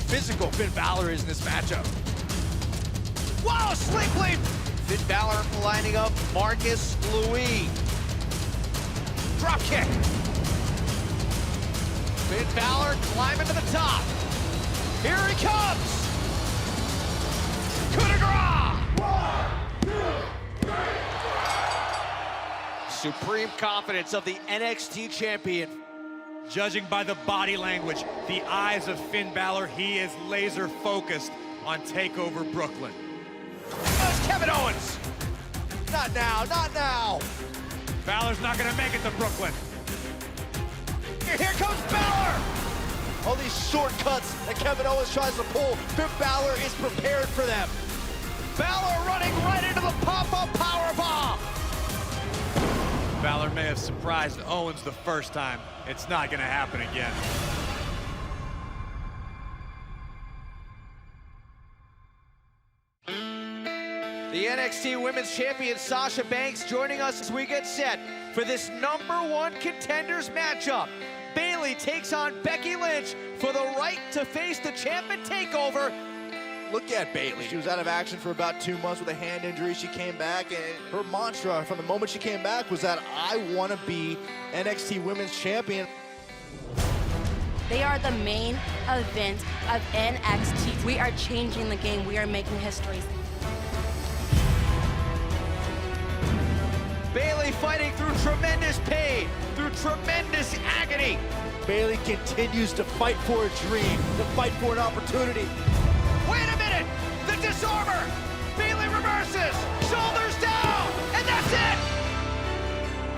physical Finn Bálor is in this matchup. Wow, sling blade! Finn Bálor lining up Marcus Louis. Drop kick. Finn Bálor climbing to the top. Here he comes. Coup de grace. 1, 2, 3. Supreme confidence of the NXT champion. Judging by the body language, the eyes of Finn Bálor, he is laser focused on TakeOver Brooklyn. There's Kevin Owens. Not now, not now. Balor's not gonna make it to Brooklyn. Here comes Bálor. All these shortcuts that Kevin Owens tries to pull, Finn Bálor is prepared for them. Bálor running right into the pop-up powerbomb. Bálor may have surprised Owens the first time. It's not gonna happen again. The NXT Women's Champion Sasha Banks joining us as we get set for this #1 contenders matchup. Bayley takes on Becky Lynch for the right to face the champ at TakeOver. Look at Bayley. She was out of action for about 2 months with a hand injury. She came back, and her mantra from the moment she came back was that I want to be NXT Women's Champion. They are the main event of NXT. We are changing the game. We are making history. Bayley fighting through tremendous pain, through tremendous agony. Bayley continues to fight for a dream, to fight for an opportunity. Wait a minute! The disarmer! Bayley reverses! Shoulders down! And that's it!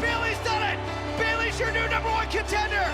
Bayley's done it! Bayley's your new #1 contender!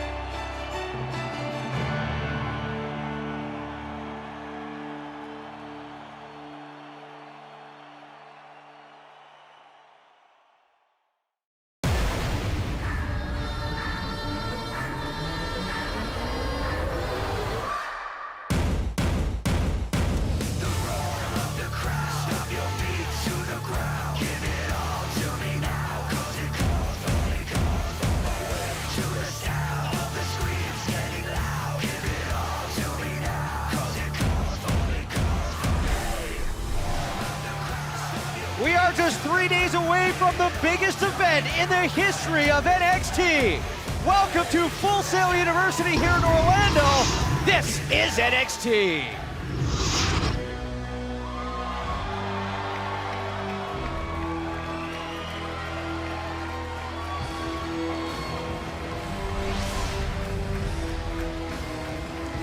We are just 3 days away from the biggest event in the history of NXT. Welcome to Full Sail University here in Orlando. This is NXT.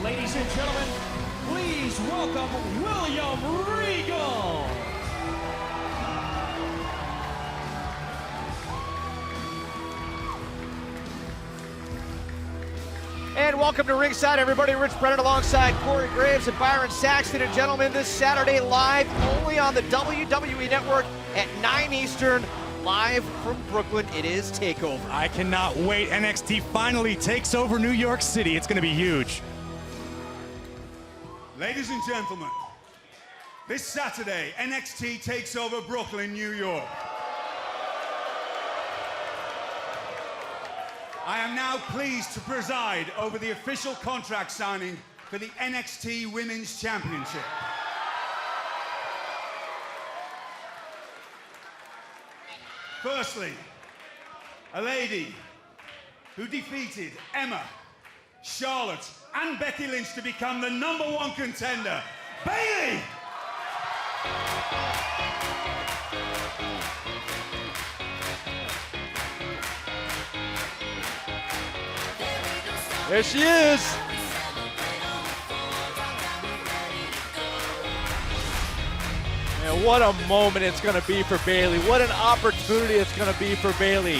Ladies and gentlemen, please welcome William Regal. And welcome to ringside, everybody. Rich Brennan alongside Corey Graves and Byron Saxton. And gentlemen, this Saturday live only on the WWE Network at 9 Eastern. Live from Brooklyn, it is TakeOver. I cannot wait. NXT finally takes over New York City. It's gonna be huge. Ladies and gentlemen, this Saturday, NXT takes over Brooklyn, New York. I am now pleased to preside over the official contract signing for the NXT Women's Championship. Firstly, a lady who defeated Emma, Charlotte, and Becky Lynch to become the #1 contender, Bayley! There she is. And what a moment it's going to be for Bayley. What an opportunity it's going to be for Bayley.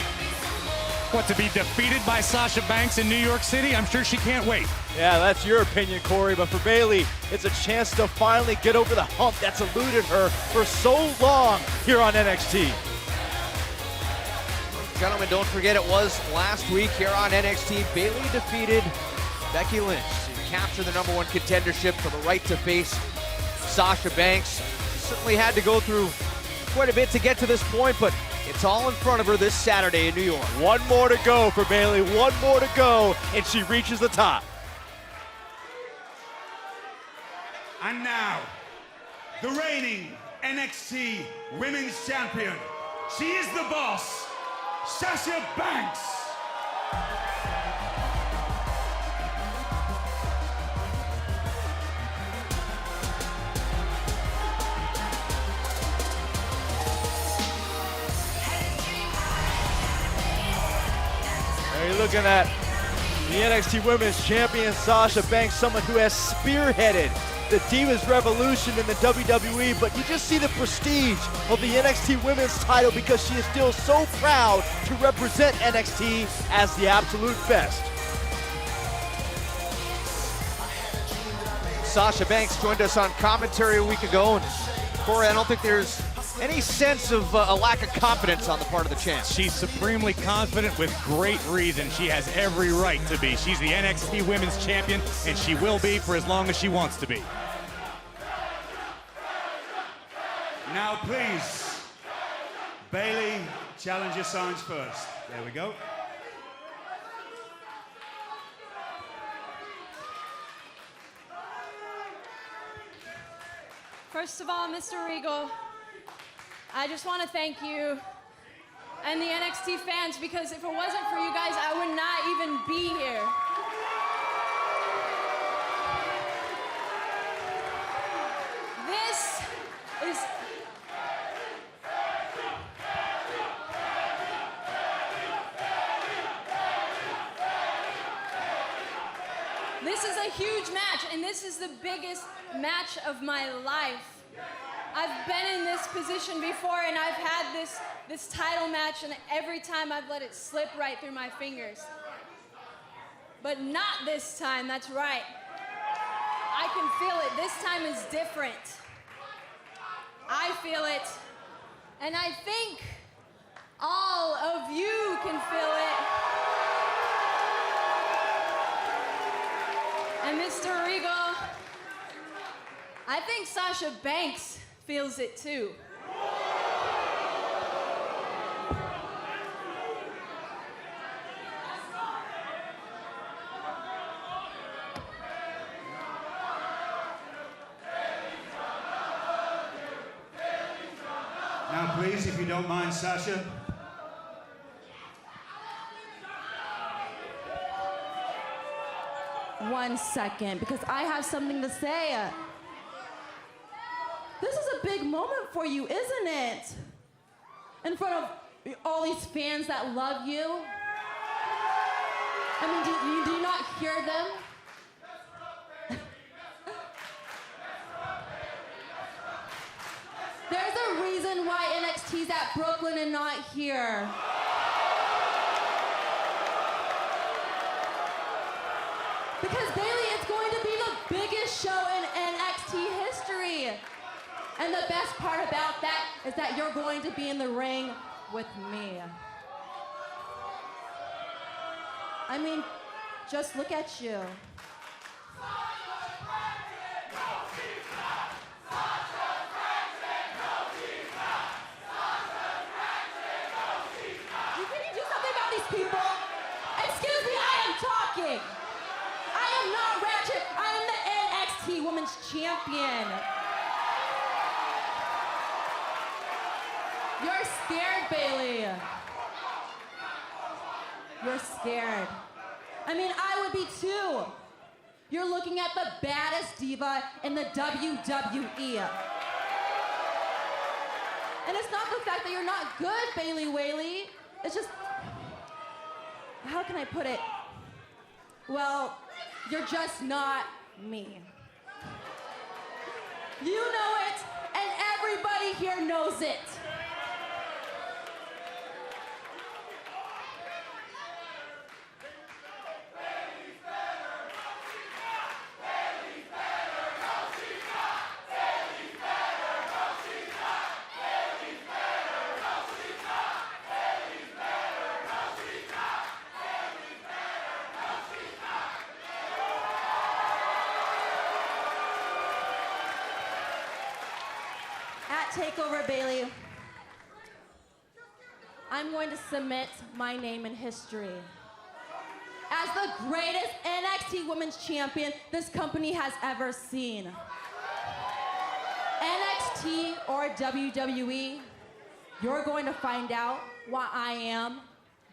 What, to be defeated by Sasha Banks in New York City? I'm sure she can't wait. Yeah, that's your opinion, Corey, but for Bayley, it's a chance to finally get over the hump that's eluded her for so long here on NXT. Gentlemen, don't forget it was last week here on NXT. Bayley defeated Becky Lynch to capture the #1 contendership for the right to face Sasha Banks. Certainly had to go through quite a bit to get to this point, but it's all in front of her this Saturday in New York. One more to go for Bayley, one more to go, and she reaches the top. And now, the reigning NXT Women's Champion. She is the boss, Sasha Banks. There you're looking at the NXT Women's Champion, Sasha Banks, someone who has spearheaded the Divas Revolution in the WWE, but you just see the prestige of the NXT Women's title because she is still so proud to represent NXT as the absolute best. Sasha Banks joined us on commentary a week ago, and Corey, I don't think there's any sense of a lack of confidence on the part of the champ. She's supremely confident with great reason. She has every right to be. She's the NXT Women's Champion, and she will be for as long as she wants to be. Now please, Bayley, challenger signs first. There we go. First of all, Mr. Regal, I just want to thank you and the NXT fans, because if it wasn't for you guys, I would not even be here. This is a huge match, and this is the biggest match of my life. I've been in this position before, and I've had this title match, and every time I've let it slip right through my fingers. But not this time, that's right. I can feel it. This time is different. I feel it, and I think all of you can feel it. And Mr. Regal, I think Sasha Banks feels it too. Now please, if you don't mind, Sasha. One second, because I have something to say. This is a big moment for you, isn't it? In front of all these fans that love you. I mean, do you not hear them? There's a reason why NXT's at Brooklyn and not here. Because Bayley, it's going to be the biggest show in NXT history. And the best part about that is that you're going to be in the ring with me. I mean, just look at you. Can you do something about these people? Excuse me, I am talking. I am not Ratchet. I am the NXT Women's Champion. You're scared, Bayley. You're scared. I mean, I would be too. You're looking at the baddest diva in the WWE. And it's not the fact that you're not good, Bayley Whaley. It's just, how can I put it? Well, you're just not me. You know it, and everybody here knows it. TakeOver, Bayley, I'm going to cement my name in history as the greatest NXT Women's Champion this company has ever seen. or WWE, you're going to find out why I am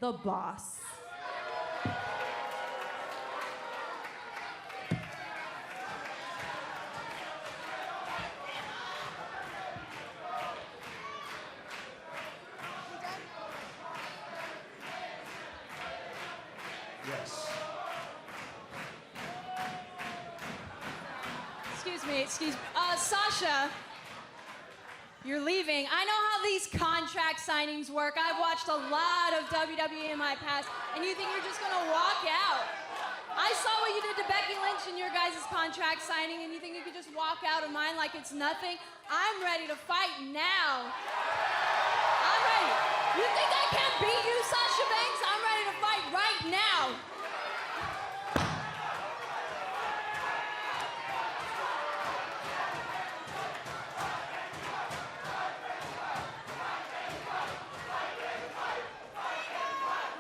the boss. Yes. Excuse me. Sasha, you're leaving. I know how these contract signings work. I've watched a lot of WWE in my past, and you think you're just gonna walk out. I saw what you did to Becky Lynch in your guys' contract signing, and you think you could just walk out of mine like it's nothing? I'm ready to fight now. I'm ready. You think I can't beat you, Sasha Banks? I'm ready to fight right now.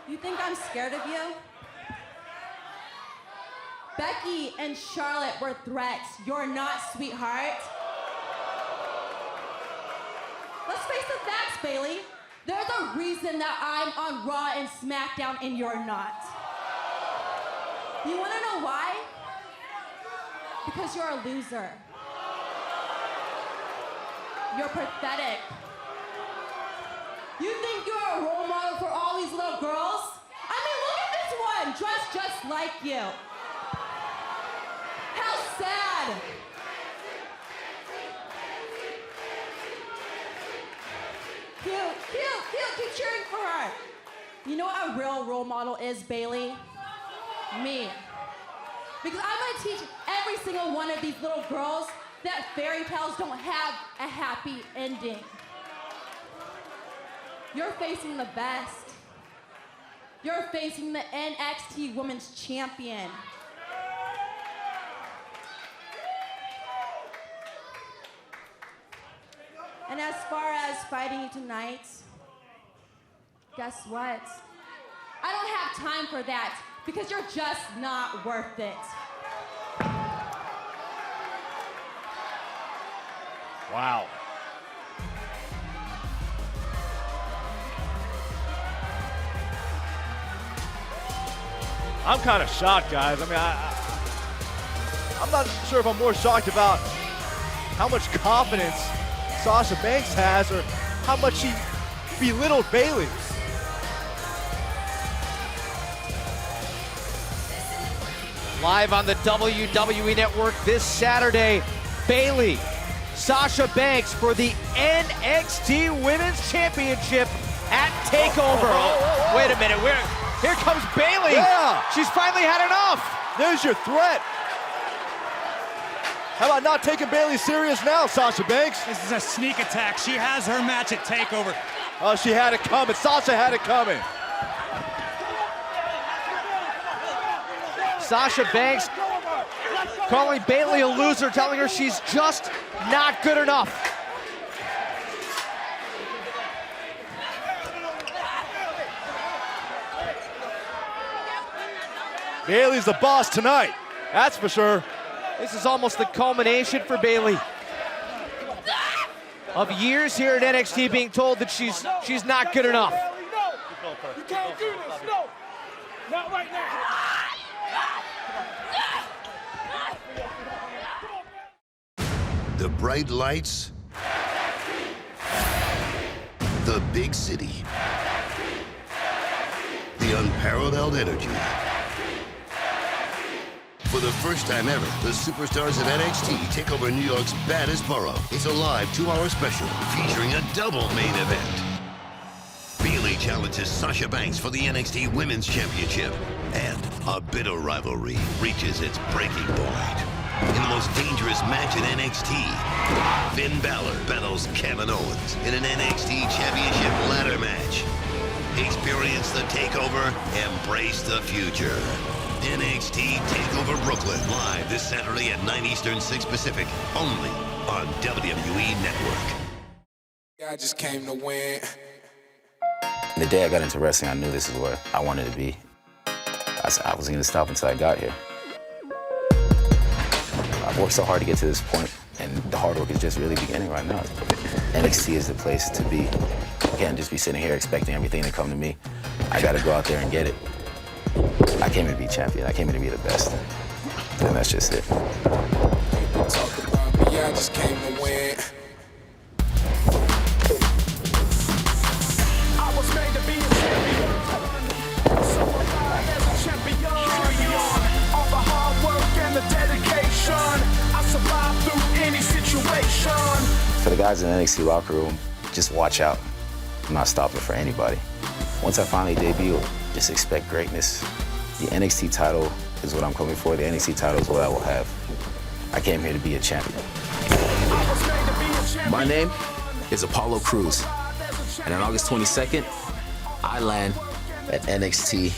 You think I'm scared of you? Becky and Charlotte were threats. You're not, sweetheart. Let's face the facts, Bayley. There's a reason that I'm on Raw and SmackDown and you're not. You wanna know why? Because you're a loser. You're pathetic. You think you're a role model for all these little girls? I mean, look at this one, dressed just like you. How sad. Cute, keep cheering for her. You know what a real role model is, Bayley? Me. Because I'm gonna teach every single one of these little girls that fairy tales don't have a happy ending. You're facing the best. You're facing the NXT Women's Champion. And as far as fighting you tonight, guess what? I don't have time for that because you're just not worth it. Wow. I'm kind of shocked, guys. I mean, I'm not sure if I'm more shocked about how much confidence Sasha Banks has or how much she belittled Bayley. Live on the WWE Network this Saturday, Bayley, Sasha Banks for the NXT Women's Championship at TakeOver. Oh, wait a minute, here comes Bayley. Yeah. She's finally had enough. There's your threat. How about not taking Bayley serious now, Sasha Banks? This is a sneak attack. She has her match at TakeOver. Oh, she had it coming. Sasha had it coming. Sasha Banks calling Bayley a loser, telling her she's just not good enough. Bayley's the boss tonight, that's for sure. This is almost the culmination for Bayley of years here at NXT being told that she's not good enough. You can't do this, no! Not right now! The bright lights, the big city, the unparalleled energy. For the first time ever, the superstars of NXT take over New York's baddest borough. It's a live 2-hour special featuring a double main event. Bayley challenges Sasha Banks for the NXT Women's Championship, and a bitter rivalry reaches its breaking point. In the most dangerous match in NXT, Finn Bálor battles Kevin Owens in an NXT Championship ladder match. Experience the takeover, embrace the future. NXT TakeOver Brooklyn, live this Saturday at 9 Eastern, 6 Pacific, only on WWE Network. I just came to win. The day I got into wrestling, I knew this is where I wanted to be. I wasn't gonna stop until I got here. I've worked so hard to get to this point, and the hard work is just really beginning right now. NXT is the place to be. I can't just be sitting here expecting everything to come to me. I gotta go out there and get it. I came here to be champion. I came here to be the best. And that's just it. People talk about me, I just came to win. I was made to be a champion. So alive as a champion. All the hard work and the dedication. I survived through any situation. For the guys in the NXT locker room, just watch out. I'm not stopping for anybody. Once I finally debut, just expect greatness. The NXT title is what I'm coming for. The NXT title is what I will have. I came here to be a champion. My name is Apollo Crews, and on August 22nd, I land at NXT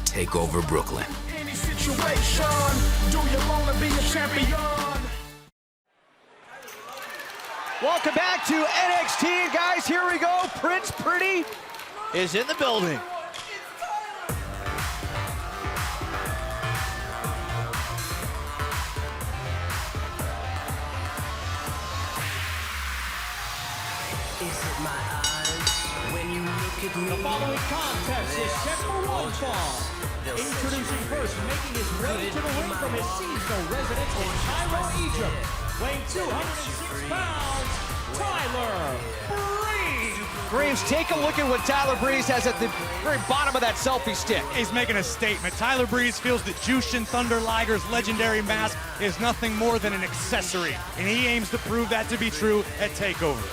TakeOver Brooklyn. Welcome back to NXT, guys. Here we go. Prince Pretty is in the building. The following contest is set for one fall. Introducing first, making his way to the ring from his seasonal residence in Cairo, Egypt, weighing 206 pounds, Tyler Breeze. Graves, take a look at what Tyler Breeze has at the very bottom of that selfie stick. He's making a statement. Tyler Breeze feels that Jushin Thunder Liger's legendary mask is nothing more than an accessory, and he aims to prove that to be true at TakeOver.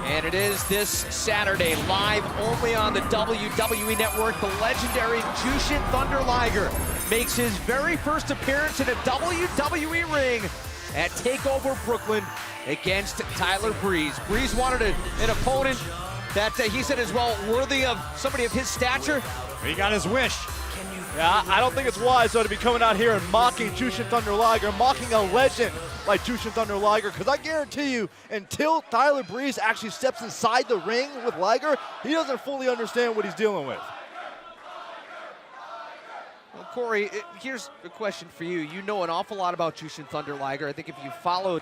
And it is this Saturday, live only on the WWE Network. The legendary Jushin Thunder Liger makes his very first appearance in a WWE ring at TakeOver Brooklyn against Tyler Breeze. Breeze wanted an opponent that he said is well worthy of somebody of his stature. He got his wish. Yeah, I don't think it's wise, though, to be coming out here and mocking Jushin Thunder Liger, mocking a legend like Jushin Thunder Liger, because I guarantee you, until Tyler Breeze actually steps inside the ring with Liger, he doesn't fully understand what he's dealing with. Well, Corey, here's a question for you. You know an awful lot about Jushin Thunder Liger. I think if you followed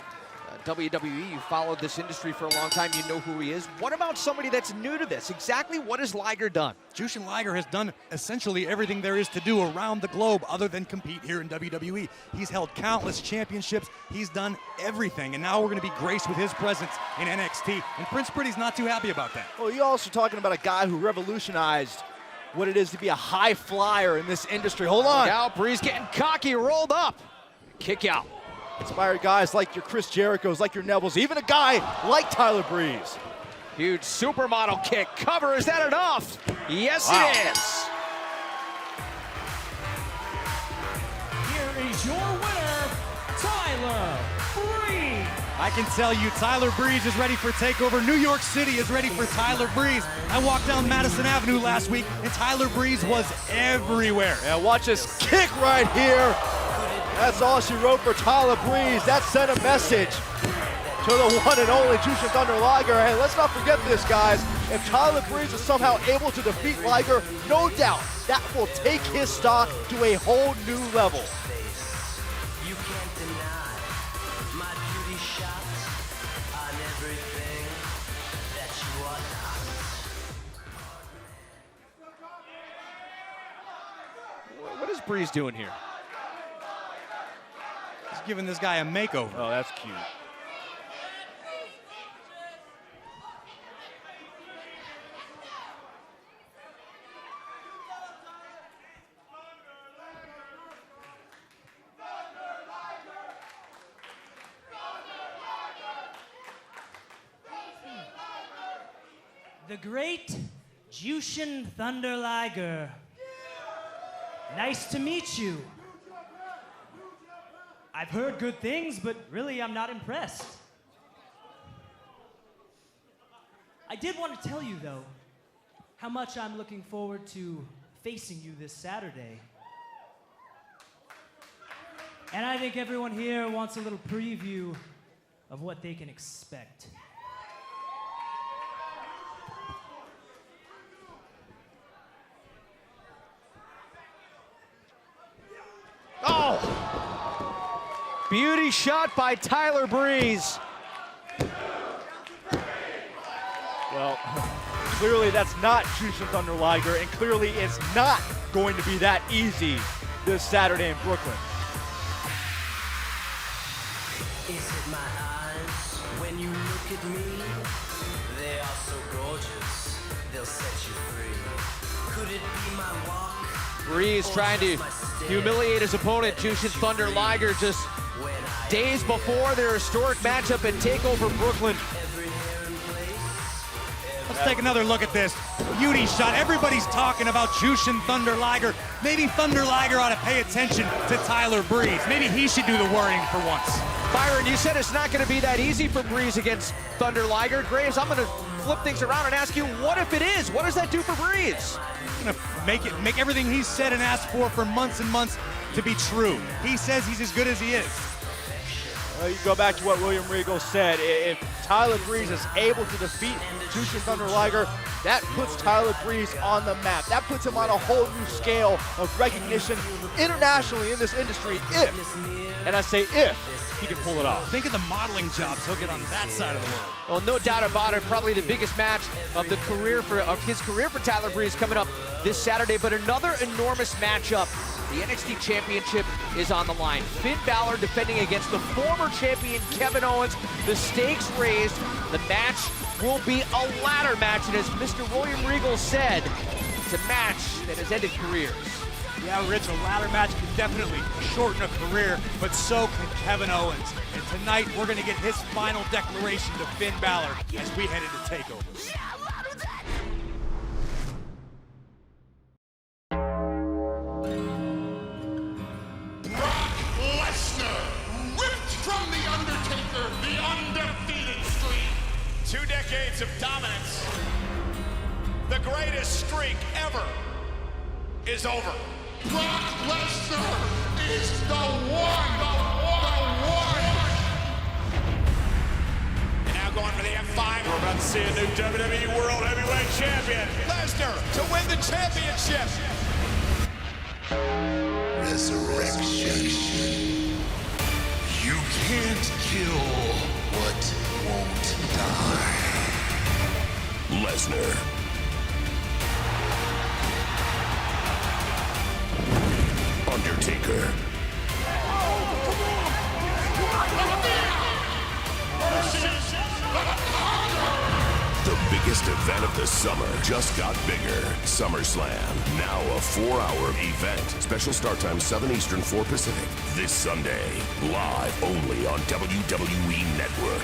WWE, you followed this industry for a long time, you know who he is. What about somebody that's new to this? Exactly what has Liger done? Jushin Liger has done essentially everything there is to do around the globe other than compete here in WWE. He's held countless championships. He's done everything, and now we're going to be graced with his presence in NXT, and Prince Pretty's not too happy about that. Well, you're also talking about a guy who revolutionized what it is to be a high flyer in this industry. Hold on. Now Breeze getting cocky, rolled up. Kick out. Inspired guys like your Chris Jerichos, like your Nevilles, even a guy like Tyler Breeze. Huge supermodel kick. Cover, is that enough? Yes, wow. It is. Here is your winner, Tyler Breeze. I can tell you, Tyler Breeze is ready for TakeOver. New York City is ready for Tyler Breeze. I walked down Madison Avenue last week, and Tyler Breeze was everywhere. Yeah, watch this kick right here. That's all she wrote for Tyler Breeze. That sent a message to the one and only Jushin Thunder Liger. Hey, let's not forget this, guys. If Tyler Breeze is somehow able to defeat Liger, no doubt that will take his stock to a whole new level. You can't deny my beauty shots on everything that you are not. What is Breeze doing here? He's giving this guy a makeover. Oh, that's cute. The great Jushin Thunder Liger. Nice to meet you. I've heard good things, but really I'm not impressed. I did want to tell you, though, how much I'm looking forward to facing you this Saturday. And I think everyone here wants a little preview of what they can expect. Oh! Beauty shot by Tyler Breeze. Well, clearly that's not Jushin Thunder Liger, and clearly it's not going to be that easy this Saturday in Brooklyn. Is it my eyes when you look at me? They are so gorgeous, they'll set you free. Could it be my walk? Breeze trying to humiliate his opponent, Jushin Thunder Liger, just days before their historic matchup at TakeOver Brooklyn. Let's take another look at this. Beauty shot. Everybody's talking about Jushin Thunder Liger. Maybe Thunder Liger ought to pay attention to Tyler Breeze. Maybe he should do the worrying for once. Byron, you said it's not going to be that easy for Breeze against Thunder Liger. Graves, I'm going to flip things around and ask you, what if it is? What does that do for Breeze? Going to make everything he said and asked for months and months to be true. He says he's as good as he is. You go back to what William Regal said. If Tyler Breeze is able to defeat Jushin Thunder Liger, that puts Tyler Breeze on the map. That puts him on a whole new scale of recognition internationally in this industry if, and I say if, he can pull it off. Think of the modeling jobs he'll get on that side of the world. Well, no doubt about it, probably the biggest match of his career for Tyler Breeze coming up this Saturday, but another enormous matchup. The NXT Championship is on the line. Finn Bálor defending against the former champion Kevin Owens. The stakes raised. The match will be a ladder match, and as Mr. William Regal said, it's a match that has ended careers. Yeah, Rich, a ladder match can definitely shorten a career, but so can Kevin Owens. And tonight, we're going to get his final declaration to Finn Bálor as we head into TakeOver. From The Undertaker, the undefeated streak. 2 decades of dominance. The greatest streak ever is over. Brock Lesnar is the one. And now going for the F5. We're about to see a new WWE World Heavyweight Champion. Lesnar to win the championship. Resurrection. You can't kill what won't die. Lesnar. Undertaker. The biggest event of the summer just got bigger. SummerSlam, now a 4-hour event. Special start time 7 Eastern, 4 Pacific. This Sunday, live only on WWE Network.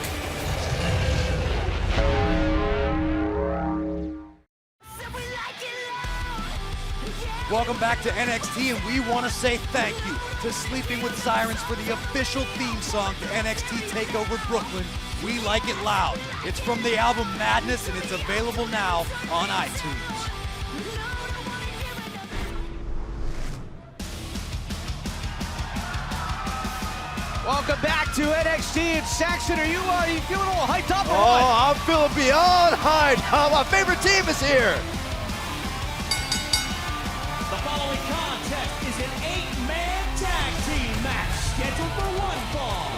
Welcome back to NXT, and we want to say thank you to Sleeping with Sirens for the official theme song to NXT TakeOver Brooklyn, We Like It Loud. It's from the album Madness, and it's available now on iTunes. Welcome back to NXT. And Saxon, are you feeling a little hyped up or what? Oh, I'm feeling beyond hyped. My favorite team is here. The following contest is an 8-man tag team match scheduled for one fall.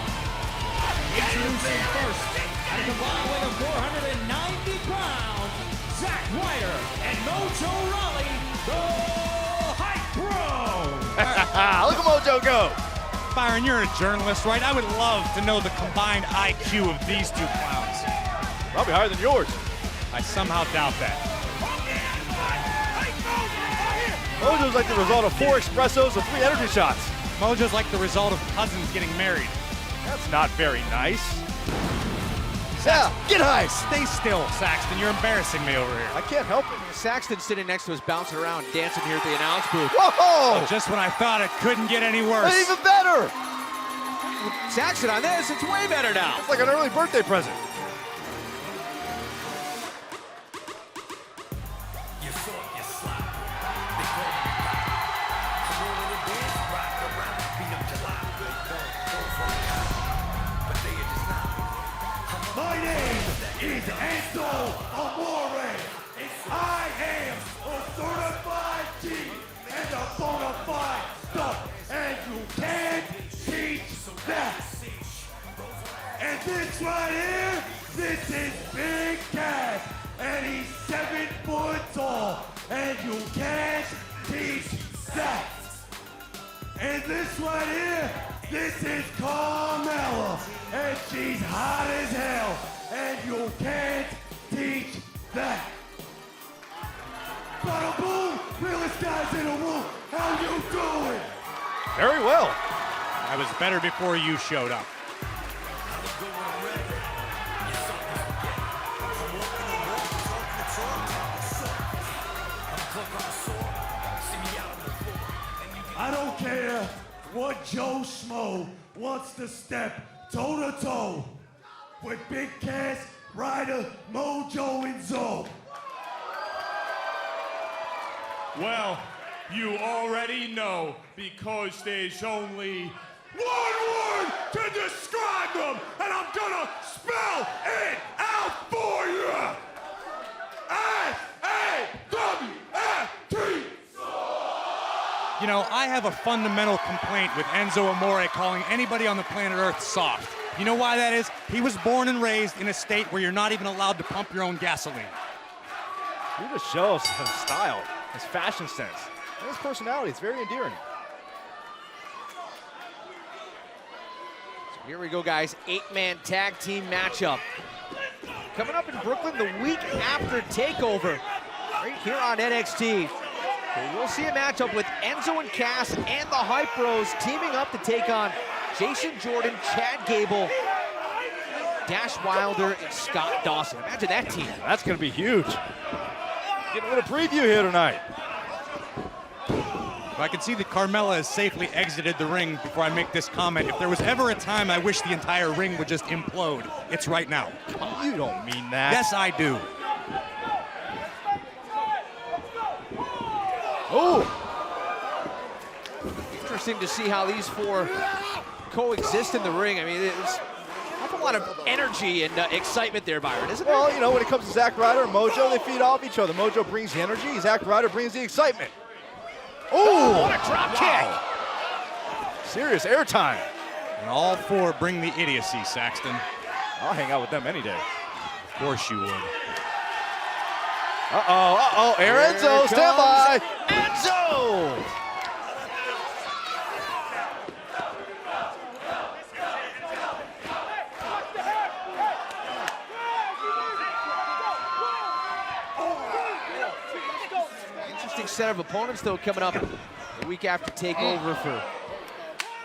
Introducing first, at a combined weight of 490 pounds, Zack Ryder and Mojo Rawley, the Hype Bro. Look at Mojo go. Byron, you're a journalist, right? I would love to know the combined IQ of these two clowns. Probably higher than yours. I somehow doubt that. Mojo's like the result of 4 espressos and 3 energy shots. Mojo's like the result of cousins getting married. That's not very nice. Yeah, get high. Stay still, Saxton. You're embarrassing me over here. I can't help it. Saxton sitting next to us, bouncing around, dancing here at the announce booth. Whoa! Just when I thought it couldn't get any worse. It's even better. Saxton on this, it's way better now. It's like an early birthday present. My name is Enzo Amore. I am a certified G and a bona fide stuff, and you can't teach that. And this right here, this is Big Cass. And he's 7 foot tall. And you can't teach that. And this right here, this is Carmella. And she's hot as hell. And you can't teach that. Bada boom, realest guys in the room. How you doing? Very well. I was better before you showed up. I don't care what Joe Schmo wants to step toe-to-toe with Big Cass, Ryder, Mojo, and Zoe. Well, you already know, because there's only one word to describe them, and I'm gonna spell it out for you. S-A-W-F-T. You know, I have a fundamental complaint with Enzo Amore calling anybody on the planet Earth soft. You know why that is? He was born and raised in a state where you're not even allowed to pump your own gasoline. He just shows his style, his fashion sense, and his personality. It's very endearing. So here we go, guys. 8-man tag team matchup. Coming up in Brooklyn the week after TakeOver, right here on NXT. We'll see a matchup with Enzo and Cass and the Hype Bros teaming up to take on Jason Jordan, Chad Gable, Dash Wilder, and Scott Dawson. Imagine that team. That's going to be huge. Getting a little preview here tonight. I can see that Carmella has safely exited the ring before I make this comment. If there was ever a time I wish the entire ring would just implode, it's right now. You don't mean that. Yes, I do. Oh! Interesting to see how these four coexist in the ring. I mean, there's a lot of energy and excitement there, Byron, isn't there? Well, you know, when it comes to Zack Ryder and Mojo, they feed off each other. Mojo brings the energy, Zack Ryder brings the excitement. Oh, what a drop kick! Serious airtime. And all four bring the idiocy, Saxton. I'll hang out with them any day. Of course you would. Uh-oh, Enzo, stand by. Enzo! Interesting set of opponents, though, coming up the week after TakeOver for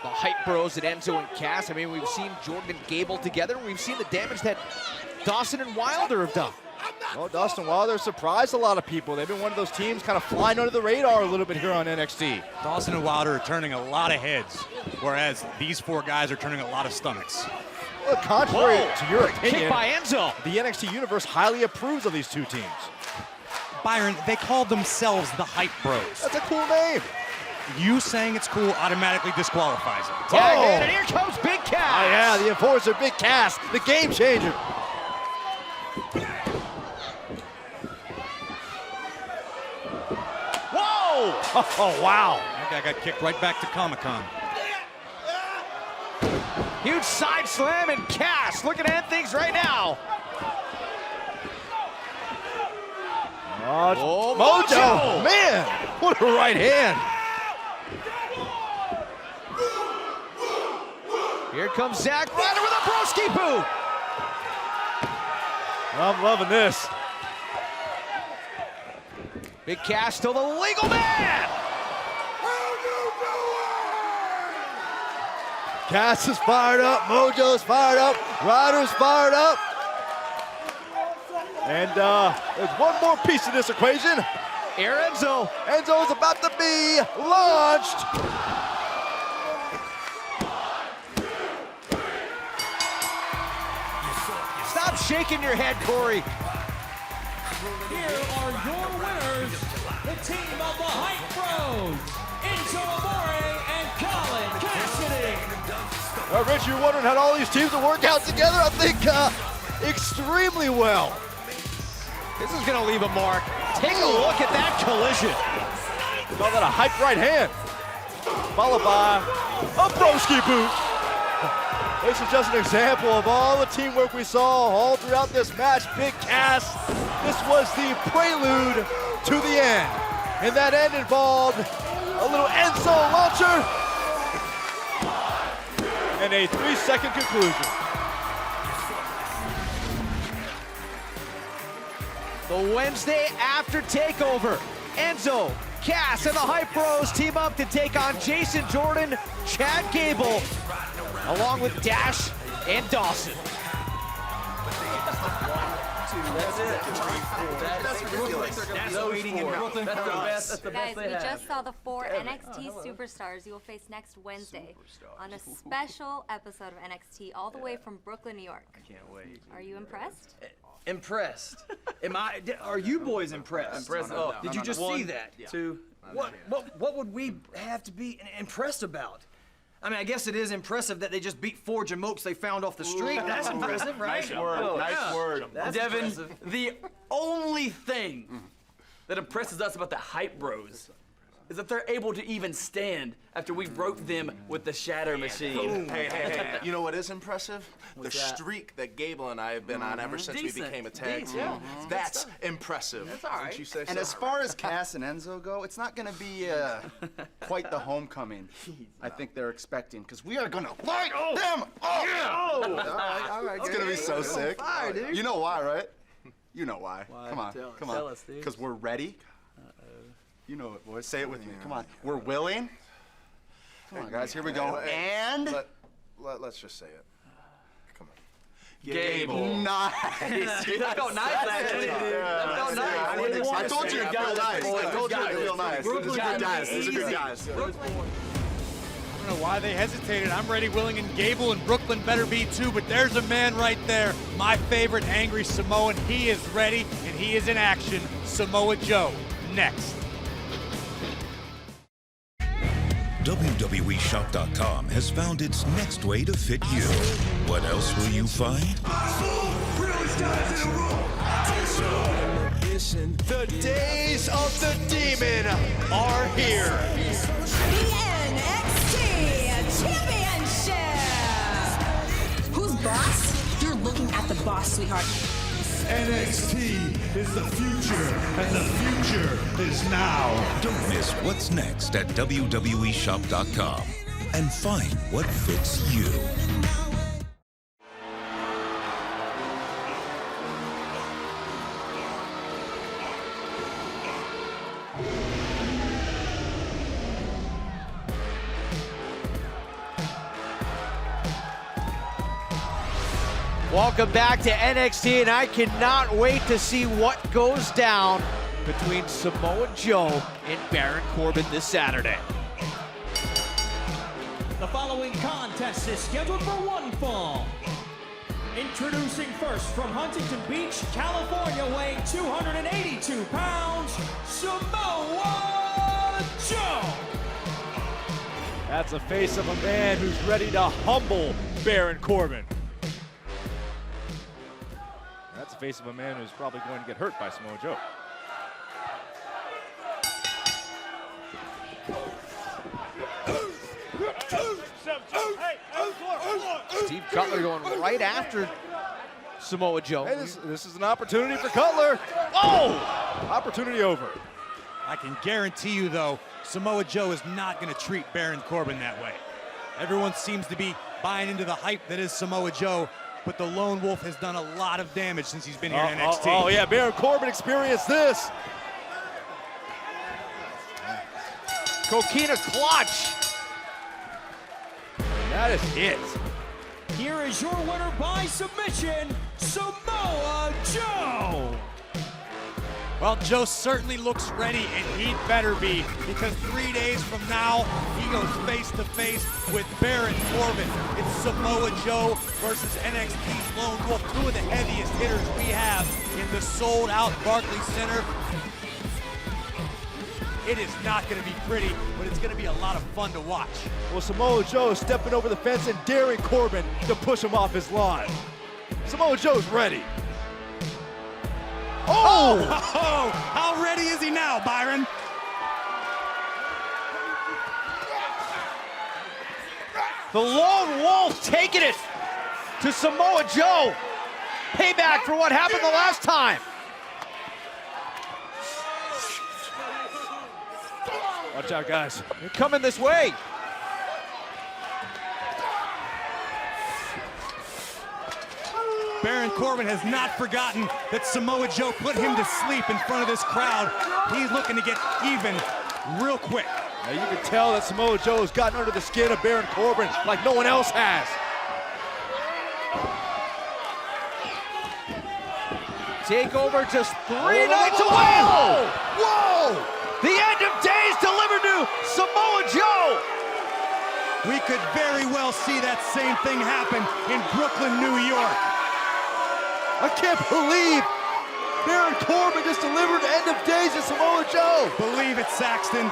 the Hype Bros and Enzo and Cass. I mean, we've seen Jordan and Gable together. We've seen the damage that Dawson and Wilder have done. Well, Dawson and Wilder surprised a lot of people. They've been one of those teams kind of flying under the radar a little bit here on NXT. Dawson and Wilder are turning a lot of heads, whereas these four guys are turning a lot of stomachs. Well, contrary to your opinion, kick by Enzo. The NXT universe highly approves of these two teams. Byron, they call themselves the Hype Bros. That's a cool name. You saying it's cool automatically disqualifies it. Tag in, and here comes Big Cass. Oh yeah, the enforcer, Big Cass, the game changer. Oh, wow. That guy got kicked right back to Comic-Con. Huge side slam, and Cass looking to end things right now. Oh, Mojo! Man, what a right hand. Here comes Zack Ryder with a broski boot. I'm loving this. Big Cass still the legal man. Cass is fired up, Mojo's fired up, Ryder's fired up. And there's one more piece of this equation. Here Enzo. Enzo is about to be launched. Stop shaking your head, Corey. Here are your winners, the team of the Hype Bros, Enzo Amore and Colin Cassidy. Rich, you're wondering how all these teams will work out together? I think extremely well. This is going to leave a mark. Take a look at that collision. Call that a hype right hand, followed by a broski boot. This is just an example of all the teamwork we saw all throughout this match. Big Cass, this was the prelude to the end. And that end involved a little Enzo launcher and a 3-second conclusion. The Wednesday after TakeOver, Enzo, Cass, and the Hype Bros team up to take on Jason Jordan, Chad Gable, along with Dash and Dawson. That's ridiculous. That's waiting in Brooklyn. That's the best Guys, we just saw the 4 NXT superstars you will face next Wednesday on a special episode of NXT all the way from Brooklyn, New York. I can't wait. Are you impressed? Impressed. Are you boys impressed? Oh, did you just see that? Yeah. 2. What would we have to be impressed about? I mean, I guess it is impressive that they just beat 4 jamokes they found off the street. That's impressive, right? Nice word. Nice word. That's Devin, impressive. The only thing that impresses us about the Hype Bros is that they're able to even stand after we broke them with the Shatter Machine. Hey. You know what is impressive? What's the that? streak that Gable and I have been on ever since we became a tag team. Yeah. That's impressive. That's all right. Wouldn't you say And so? as far as Cass and Enzo go, it's not going to be quite the homecoming I think they're expecting, because we are going to light them up! All right. It's going to be so sick. Fire, dude. You know why, right? You know why. Come on. Tell us, dude. Because we're ready. You know it, boys. Say it with me. Come on. We're willing. Come on, guys. Here we go. And Let's just say it. Come on. Gable. nice. That felt nice, actually. That felt nice. I told you it'd feel nice. I told you it'd feel nice. These are good guys. These are good guys. I don't know why they hesitated. I'm ready, willing, and Gable and Brooklyn better be too, but there's a man right there, my favorite angry Samoan. He is ready, and he is in action. Samoa Joe, next. WWEshop.com has found its next way to fit you. What else will you find? The days of the demon are here. The NXT Championship! Who's boss? You're looking at the boss, sweetheart. NXT is the future, and the future is now. Don't miss what's next at WWEshop.com and find what fits you. Welcome back to NXT, and I cannot wait to see what goes down between Samoa Joe and Baron Corbin this Saturday. The following contest is scheduled for one fall. Introducing first from Huntington Beach, California, weighing 282 pounds, Samoa Joe. That's the face of a man who's ready to humble Baron Corbin. That's the face of a man who's probably going to get hurt by Samoa Joe. Steve Cutler going right after Samoa Joe. Hey, this is an opportunity for Cutler. Oh! Opportunity over. I can guarantee you, though, Samoa Joe is not going to treat Baron Corbin that way. Everyone seems to be buying into the hype that is Samoa Joe, but the Lone Wolf has done a lot of damage since he's been here in NXT. Oh, yeah, Baron Corbin experienced this. Coquina clutch. That is it. Here is your winner by submission, Samoa Joe. Well, Joe certainly looks ready, and he'd better be, because 3 days from now, he goes face-to-face with Baron Corbin. It's Samoa Joe versus NXT's Lone Wolf, two of the heaviest hitters we have in the sold-out Barclays Center. It is not going to be pretty, but it's going to be a lot of fun to watch. Well, Samoa Joe is stepping over the fence and daring Corbin to push him off his line. Samoa Joe's ready. Oh! How ready is he now, Byron? The Lone Wolf taking it to Samoa Joe. Payback for what happened the last time. Watch out, guys. They're coming this way. Baron Corbin has not forgotten that Samoa Joe put him to sleep in front of this crowd. He's looking to get even real quick. Now you can tell that Samoa Joe has gotten under the skin of Baron Corbin like no one else has. TakeOver just 3 nights away. Whoa! The end of days delivered to Samoa Joe. We could very well see that same thing happen in Brooklyn, New York. I can't believe Baron Corbin just delivered end of days to Samoa Joe. Believe it, Saxton.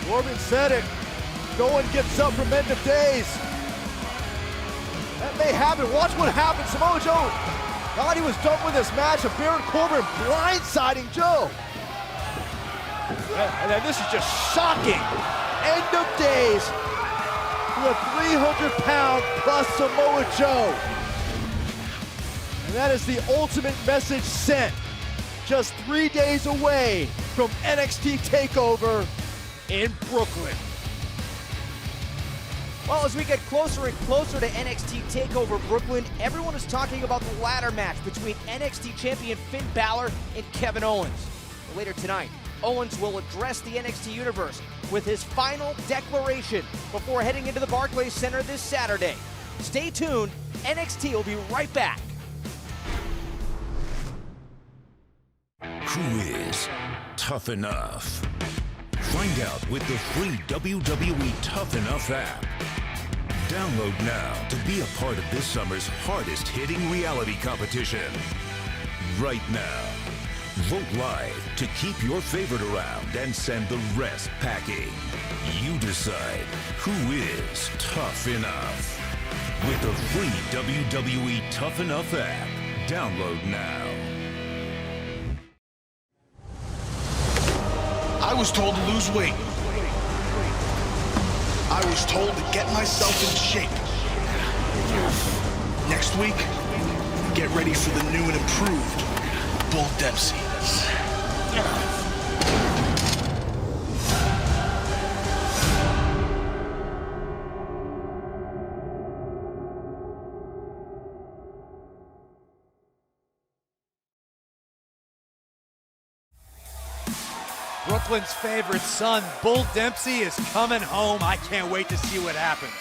Corbin said it. No one gets up from end of days. That may happen. Watch what happened. Samoa Joe thought he was done with this match, and Baron Corbin blindsiding Joe. And then this is just shocking. End of days to a 300-pound plus Samoa Joe. And that is the ultimate message sent. Just 3 days away from NXT TakeOver in Brooklyn. Well, as we get closer and closer to NXT TakeOver Brooklyn, everyone is talking about the ladder match between NXT champion Finn Bálor and Kevin Owens. Later tonight, Owens will address the NXT universe with his final declaration before heading into the Barclays Center this Saturday. Stay tuned, NXT will be right back. Who is tough enough? Find out with the free WWE Tough Enough app. Download now to be a part of this summer's hardest hitting reality competition. Right now. Vote live to keep your favorite around and send the rest packing. You decide who is tough enough. With the free WWE Tough Enough app. Download now. I was told to lose weight. I was told to get myself in shape. Next week, get ready for the new and improved Bull Dempsey. Brooklyn's favorite son, Bull Dempsey, is coming home. I can't wait to see what happens.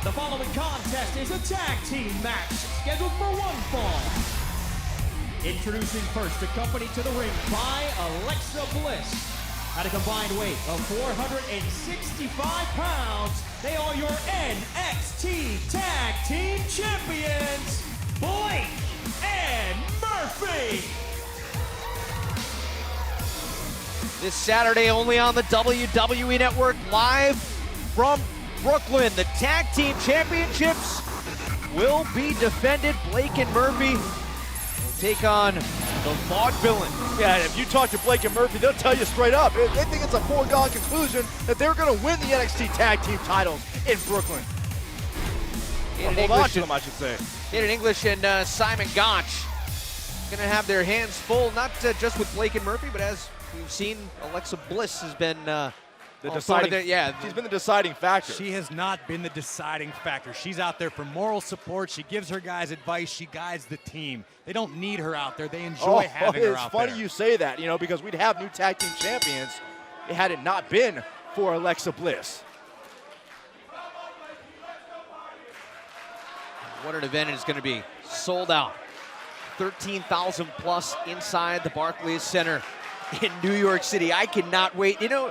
The following contest is a tag team match scheduled for one fall. Introducing first, accompanied to the ring by Alexa Bliss. At a combined weight of 465 pounds, they are your NXT Tag Team Champions, Blake and Murphy. This Saturday only on the WWE Network, live from Brooklyn. The Tag Team Championships will be defended. Blake and Murphy will take on the Vaudevillains. Yeah, if you talk to Blake and Murphy, they'll tell you straight up. They think it's a foregone conclusion that they're going to win the NXT Tag Team titles in Brooklyn. Hold on to them, I should say. Aiden English and Simon Gotch going to have their hands full, not just with Blake and Murphy, but as we've seen, Alexa Bliss has been the deciding, she's been the deciding factor. She has not been the deciding factor. She's out there for moral support. She gives her guys advice. She guides the team. They don't need her out there. They enjoy having her out there. It's funny you say that, you know, because we'd have new tag team champions had it not been for Alexa Bliss. What an event it's going to be. Sold out. 13,000 plus inside the Barclays Center in New York City. I cannot wait. You know,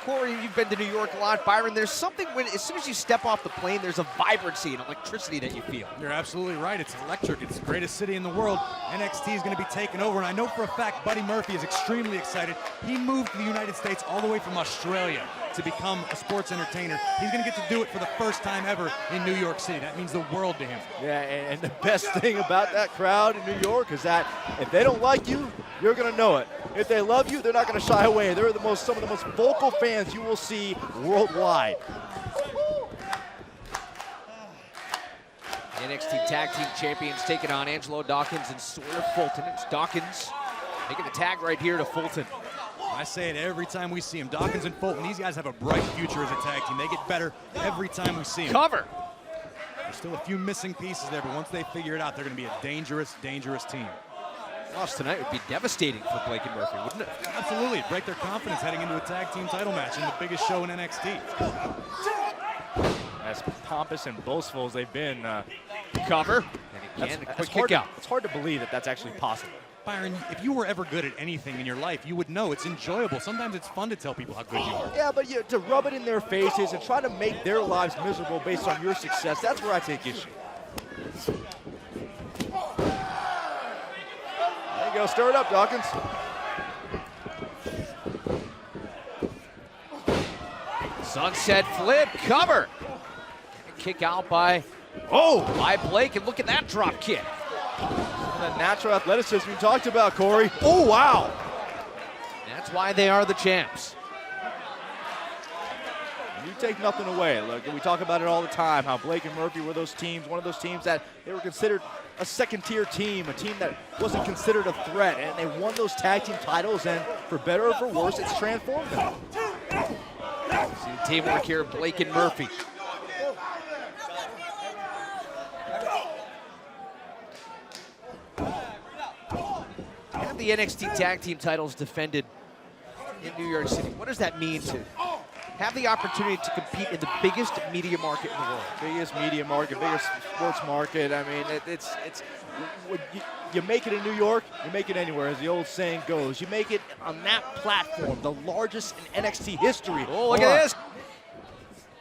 Corey, you've been to New York a lot. Byron, there's something when, as soon as you step off the plane, there's a vibrancy and electricity that you feel. You're absolutely right. It's electric. It's the greatest city in the world. NXT is going to be taken over, and I know for a fact Buddy Murphy is extremely excited. He moved to the United States all the way from Australia to become a sports entertainer. He's going to get to do it for the first time ever in New York City. That means the world to him. Yeah, and the best thing about that crowd in New York is that if they don't like you, you're going to know it. If they love you, they're not going to shy away. They're some of the most vocal fans you will see worldwide. NXT Tag Team Champions taking on Angelo Dawkins and Sawyer Fulton. It's Dawkins making the tag right here to Fulton. I say it every time we see him. Dawkins and Fulton, these guys have a bright future as a tag team. They get better every time we see them. Cover. There's still a few missing pieces there, but once they figure it out, they're going to be a dangerous, dangerous team. Loss tonight would be devastating for Blake and Murphy, wouldn't it? Absolutely. It'd break their confidence heading into a tag team title match in the biggest show in NXT. As pompous and boastful as they've been. Cover. And again, a quick kick out. It's hard to believe that that's actually possible. Byron, if you were ever good at anything in your life, you would know it's enjoyable. Sometimes it's fun to tell people how good you are. Yeah, but to rub it in their faces and try to make their lives miserable based on your success, that's where I take issue. There you go, stir it up, Dawkins. Sunset flip, cover. Kick out by Blake, and look at that drop kick. That natural athleticism you talked about, Corey. Oh, wow. That's why they are the champs. You take nothing away. Look, we talk about it all the time, how Blake and Murphy were those teams, one of those teams that they were considered a second-tier team, a team that wasn't considered a threat, and they won those tag team titles, and for better or for worse, it's transformed them. See the teamwork here, Blake and Murphy. Have the NXT Tag Team titles defended in New York City. What does that mean to have the opportunity to compete in the biggest media market in the world? Biggest media market, biggest sports market. I mean, you make it in New York, you make it anywhere, as the old saying goes. You make it on that platform, the largest in NXT history. Oh, look at this.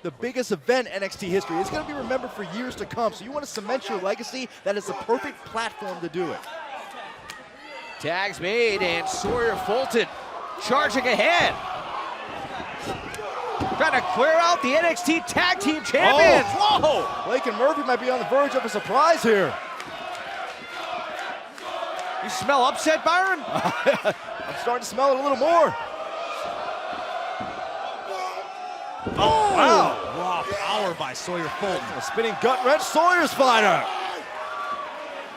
The biggest event in NXT history. It's going to be remembered for years to come. So you want to cement your legacy, that is the perfect platform to do it. Tags made, and Sawyer Fulton charging ahead. Trying to clear out the NXT Tag Team Champions. Whoa! Blake and Murphy might be on the verge of a surprise here. You smell upset, Byron? I'm starting to smell it a little more. Oh, wow. Raw power by Sawyer Fulton. A spinning gut wrench. Sawyer's fighter.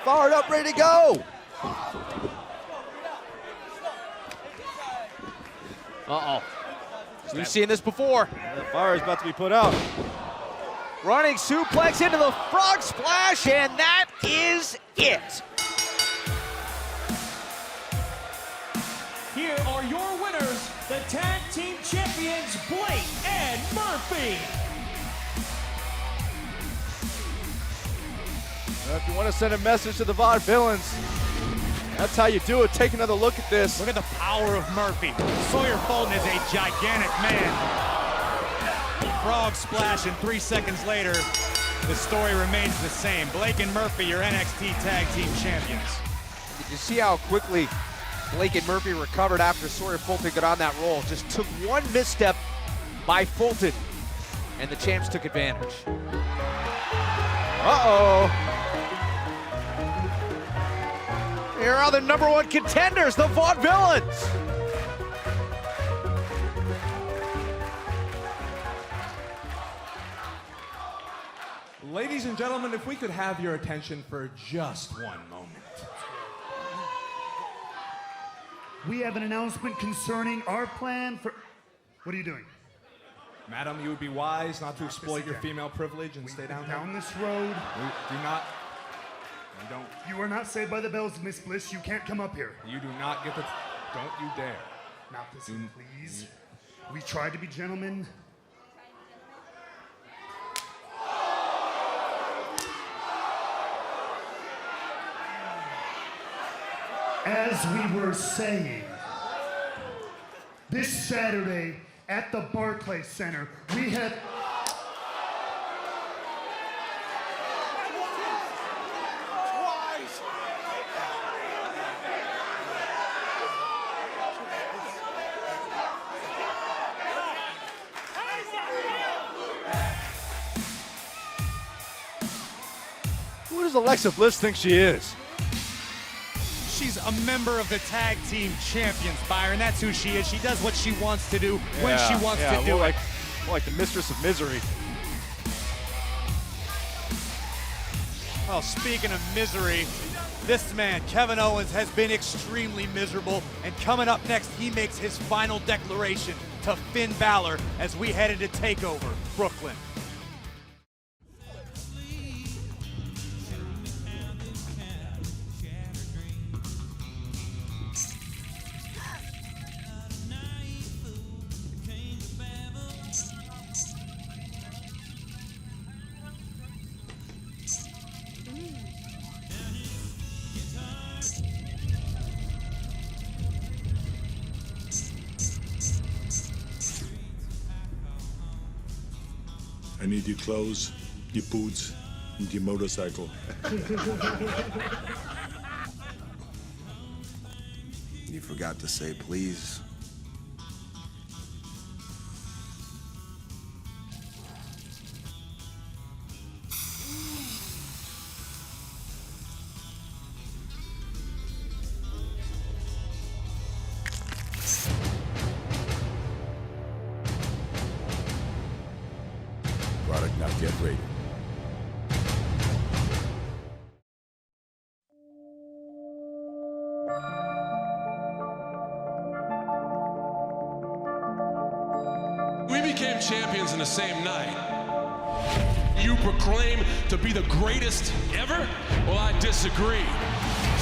Fired up, ready to go. Uh-oh. We've seen this before. The fire is about to be put out. Running suplex into the frog splash, and that is it. Here are your winners, the Tag Team Champions, Blake and Murphy. If you want to send a message to the Vaudevillains, that's how you do it. Take another look at this. Look at the power of Murphy. Sawyer Fulton is a gigantic man. Frog splash, and 3 seconds later, the story remains the same. Blake and Murphy, your NXT Tag Team Champions. Did you see how quickly Blake and Murphy recovered after Sawyer Fulton got on that roll? Just took one misstep by Fulton, and the champs took advantage. Uh-oh. Here are the #1 contenders, the Vaudevillains. Ladies and gentlemen, if we could have your attention for just one moment. We have an announcement concerning our plan for... What are you doing? Madam, you would be wise not to exploit your female privilege and stay down this road. Do not... You don't... You are not saved by the bells, Miss Bliss. You can't come up here. You do not get the... Don't you dare. Not this one, please. We tried to be gentlemen. As we were saying, this Saturday at the Barclays Center. We have... Who does Alexa Bliss think she is? She's a member of the tag team champions, Byron. That's who she is. She does what she wants to do when she wants to do it. More like the mistress of misery. Well, speaking of misery, this man, Kevin Owens, has been extremely miserable. And coming up next, he makes his final declaration to Finn Bálor as we head into TakeOver Brooklyn. I need your clothes, your boots, and your motorcycle. You forgot to say please. Product not yet ready. We became champions in the same night. You proclaim to be the greatest ever? Well, I disagree.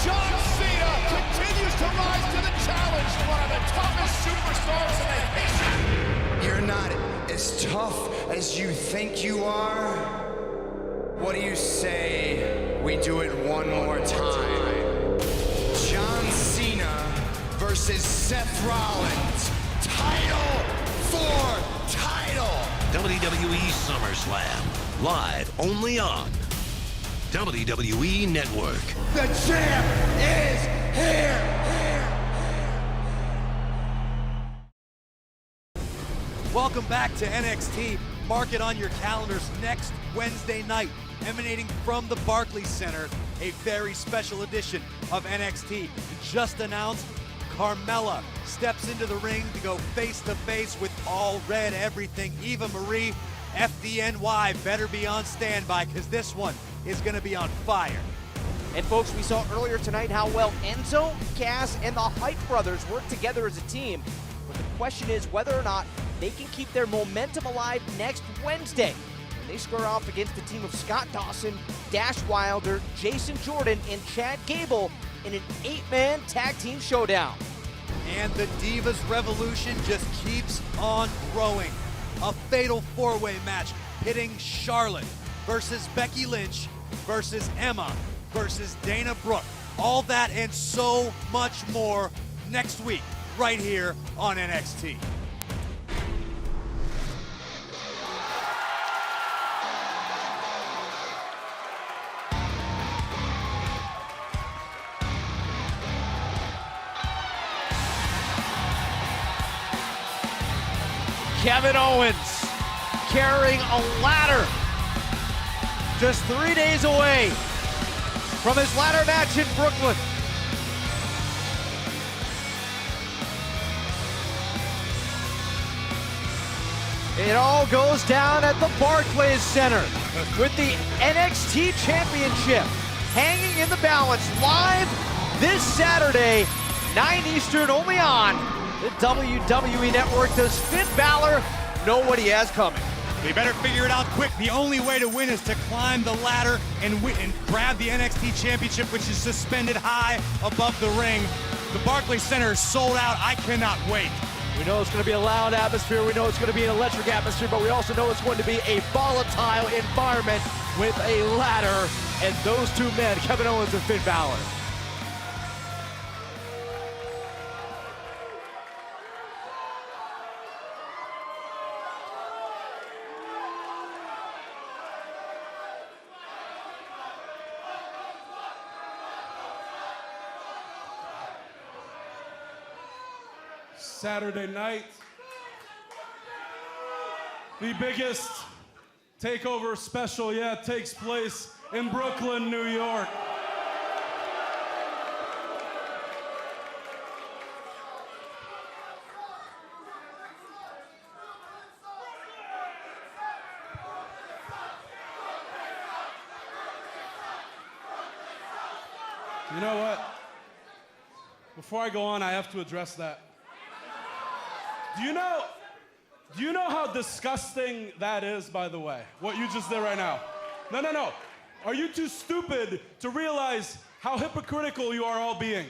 John Cena continues to rise to the challenge, one of the toughest superstars in the history. You're not as tough as you think you are. What do you say we do it one more time? John Cena versus Seth Rollins. Title for title. WWE SummerSlam, live only on WWE Network. The champ is here. Welcome back to NXT. Mark it on your calendars next Wednesday night, emanating from the Barclays Center, a very special edition of NXT. Just announced, Carmella steps into the ring to go face-to-face with All Red Everything. Eva Marie, FDNY, better be on standby because this one is going to be on fire. And folks, we saw earlier tonight how well Enzo, Cass, and the Hype Brothers work together as a team. But the question is whether or not they can keep their momentum alive next Wednesday when they square off against the team of Scott Dawson, Dash Wilder, Jason Jordan, and Chad Gable in an 8-man tag team showdown. And the Divas Revolution just keeps on growing. A fatal 4-way match pitting Charlotte versus Becky Lynch versus Emma versus Dana Brooke. All that and so much more next week right here on NXT. Kevin Owens carrying a ladder just 3 days away from his ladder match in Brooklyn. It all goes down at the Barclays Center with the NXT Championship hanging in the balance live this Saturday, 9 Eastern, only on the WWE Network. Does Finn Bálor know what he has coming? They better figure it out quick. The only way to win is to climb the ladder and grab the NXT Championship, which is suspended high above the ring. The Barclays Center is sold out. I cannot wait. We know it's going to be a loud atmosphere. We know it's going to be an electric atmosphere, but we also know it's going to be a volatile environment with a ladder and those two men, Kevin Owens and Finn Bálor. Saturday night. The biggest TakeOver special yet takes place in Brooklyn, New York. You know what? Before I go on, I have to address that. Do you know how disgusting that is, by the way? What you just did right now? No. Are you too stupid to realize how hypocritical you are all being?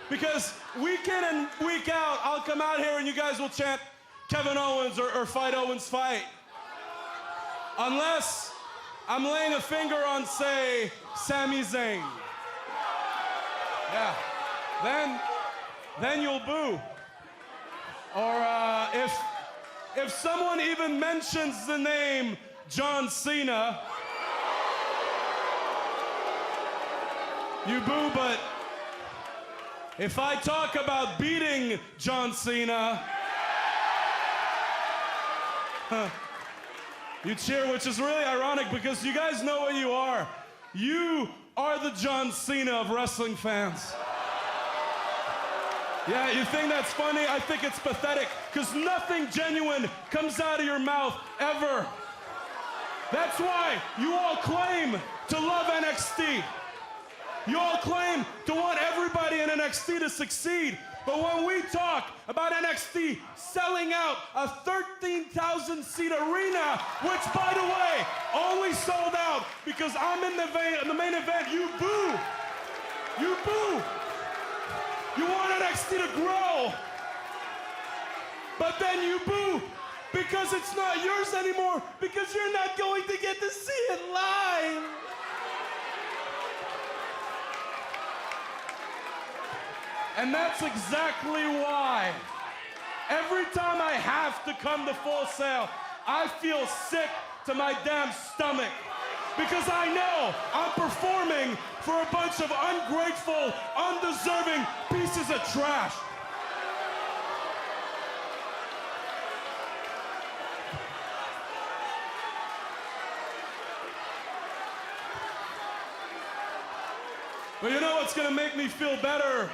Because week in and week out, I'll come out here and you guys will chant Kevin Owens or fight Owens fight. Unless I'm laying a finger on, say, Sami Zayn. Yeah, then you'll boo. Or if someone even mentions the name John Cena, you boo, but if I talk about beating John Cena, you cheer, which is really ironic because you guys know what you are. You are the John Cena of wrestling fans. Yeah, you think that's funny? I think it's pathetic because nothing genuine comes out of your mouth ever. That's why you all claim to love NXT. You all claim to want everybody in NXT to succeed. But when we talk about NXT selling out a 13,000-seat arena, which, by the way, only sold out because I'm in the main event, you boo. You boo. You want NXT to grow. But then you boo because it's not yours anymore because you're not going to get to see it live. And that's exactly why every time I have to come to Full Sail, I feel sick to my damn stomach because I know I'm performing for a bunch of ungrateful, undeserving pieces of trash. But you know what's gonna make me feel better?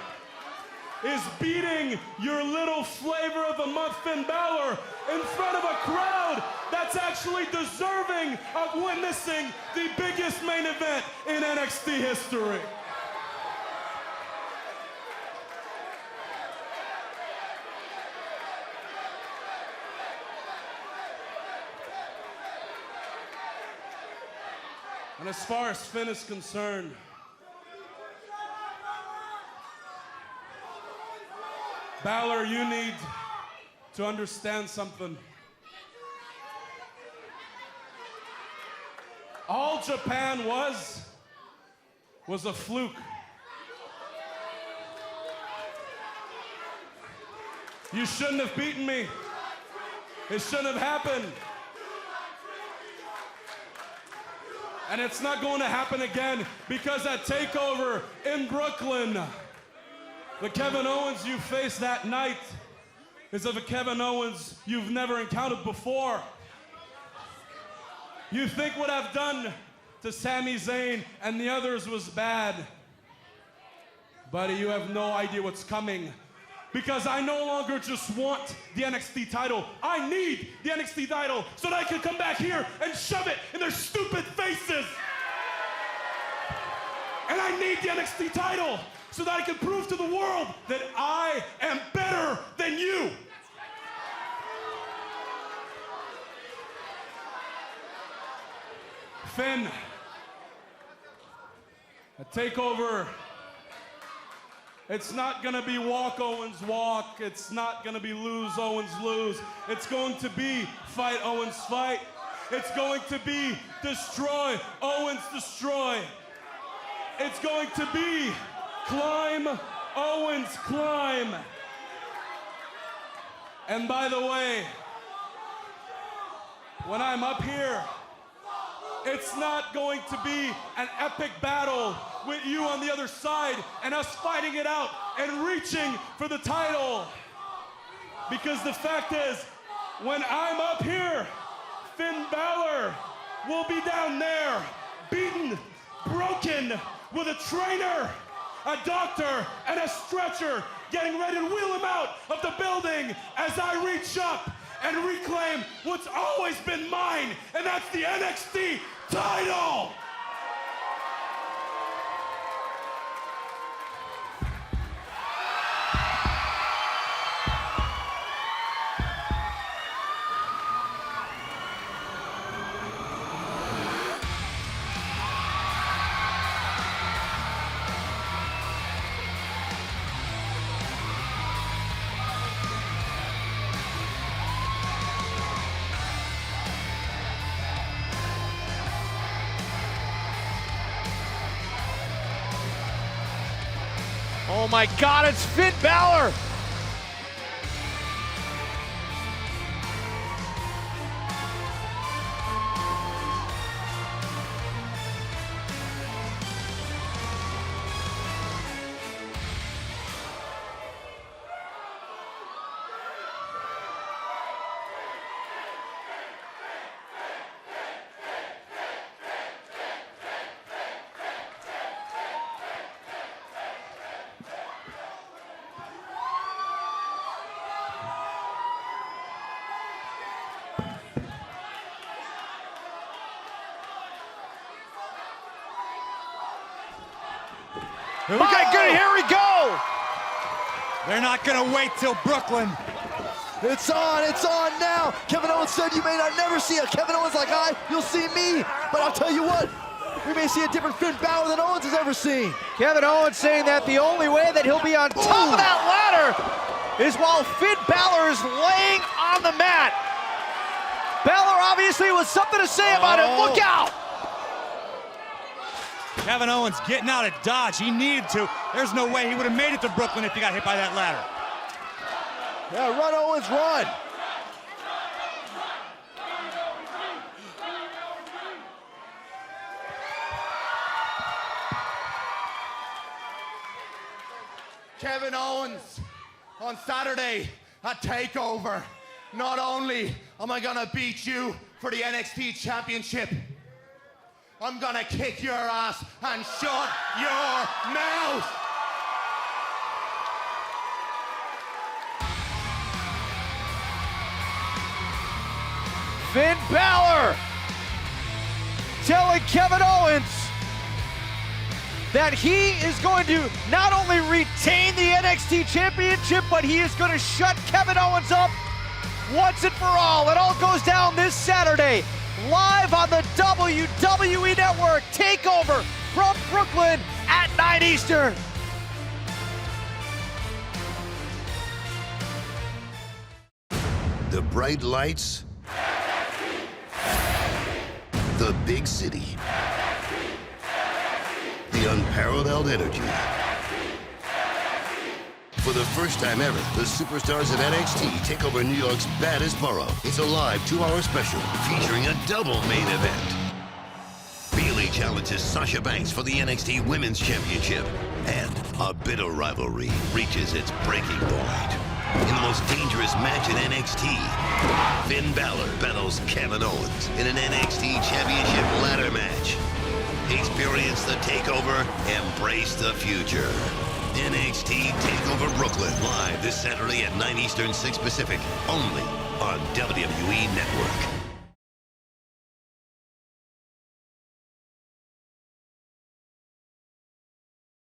Is beating your little flavor of the month Finn Bálor in front of a crowd that's actually deserving of witnessing the biggest main event in NXT history. And as far as Finn is concerned, Bálor, you need to understand something. All Japan was a fluke. You shouldn't have beaten me. It shouldn't have happened. And it's not going to happen again because at TakeOver in Brooklyn, the Kevin Owens you faced that night is of a Kevin Owens you've never encountered before. You think what I've done to Sami Zayn and the others was bad. Buddy, you have no idea what's coming. Because I no longer just want the NXT title. I need the NXT title so that I can come back here and shove it in their stupid faces. And I need the NXT title so that I can prove to the world that I am better than you. Finn, a TakeOver, it's not gonna be walk Owens walk, it's not gonna be lose Owens lose, it's going to be fight Owens fight, it's going to be destroy Owens destroy, it's going to be climb Owens climb. And by the way, when I'm up here it's not going to be an epic battle with you on the other side and us fighting it out and reaching for the title. Because the fact is, when I'm up here, Finn Bálor will be down there, beaten, broken, with a trainer, a doctor, and a stretcher, getting ready to wheel him out of the building as I reach up and reclaim what's always been mine, and that's the NXT title! Oh my God, it's Finn Bálor! My goodness, here we go! They're not gonna wait till Brooklyn. It's on now. Kevin Owens said you may not never see it. Kevin Owens like, you'll see me. But I'll tell you what, we may see a different Finn Bálor than Owens has ever seen. Kevin Owens saying that the only way that he'll be on top of that ladder is while Finn Bálor is laying on the mat. Bálor obviously with something to say about it. Look out! Kevin Owens getting out of Dodge. He needed to. There's no way he would have made it to Brooklyn if he got hit by that ladder. Yeah, run, Owens, run. Kevin Owens on Saturday at TakeOver. Not only am I gonna beat you for the NXT Championship, I'm gonna kick your ass and shut your mouth! Finn Bálor telling Kevin Owens that he is going to not only retain the NXT Championship, but he is going to shut Kevin Owens up once and for all. It all goes down this Saturday, live on the WWE Network. TakeOver from Brooklyn at 9 Eastern. The bright lights, the big city, the unparalleled energy. For the first time ever, the superstars at NXT take over New York's baddest borough. It's a live 2-hour special featuring a double main event. Bayley challenges Sasha Banks for the NXT Women's Championship, and a bitter rivalry reaches its breaking point. In the most dangerous match in NXT, Finn Bálor battles Kevin Owens in an NXT Championship ladder match. Experience the TakeOver, embrace the future. NXT TakeOver Brooklyn, live this Saturday at 9 Eastern, 6 Pacific, only on WWE Network.